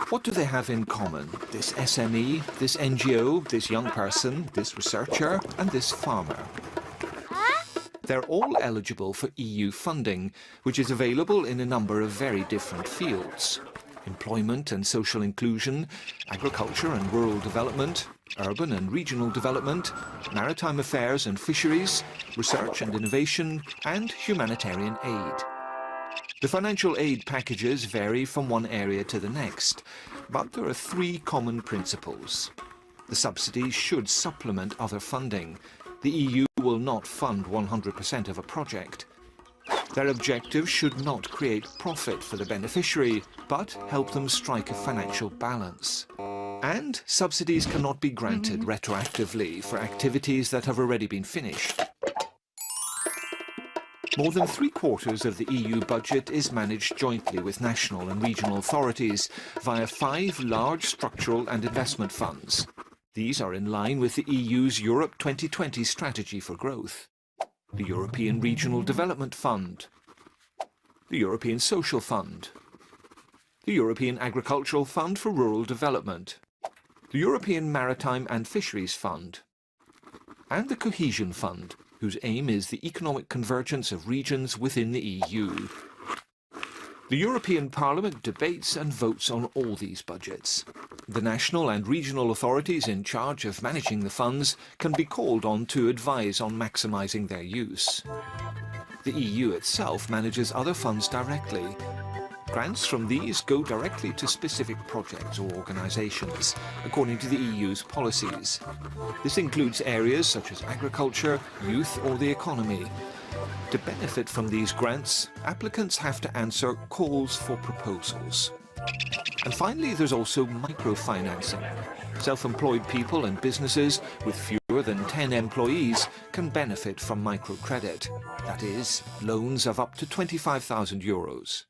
What do they have in common? This SME, this NGO, this young person, this researcher, and this farmer. They're all eligible for EU funding, which is available in a number of very different fields. Employment and social inclusion, agriculture and rural development, urban and regional development, maritime affairs and fisheries, research and innovation, and humanitarian aid. The financial aid packages vary from one area to the next, but there are three common principles. The subsidies should supplement other funding. The EU will not fund 100% of a project. Their objective should not create profit for the beneficiary, but help them strike a financial balance. And subsidies cannot be granted retroactively for activities that have already been finished. More than 3/4 of the EU budget is managed jointly with national and regional authorities via 5 large structural and investment funds. These are in line with the EU's Europe 2020 strategy for growth. The European Regional Development Fund, the European Social Fund, the European Agricultural Fund for Rural Development, the European Maritime and Fisheries Fund, and the Cohesion Fund, whose aim is the economic convergence of regions within the EU. The European Parliament debates and votes on all these budgets. The national and regional authorities in charge of managing the funds can be called on to advise on maximising their use. The EU itself manages other funds directly. Grants from these go directly to specific projects or organisations, according to the EU's policies. This includes areas such as agriculture, youth or the economy. To benefit from these grants, applicants have to answer calls for proposals. And finally, there's also microfinancing. Self-employed people and businesses with fewer than 10 employees can benefit from microcredit. That is, loans of up to €25,000.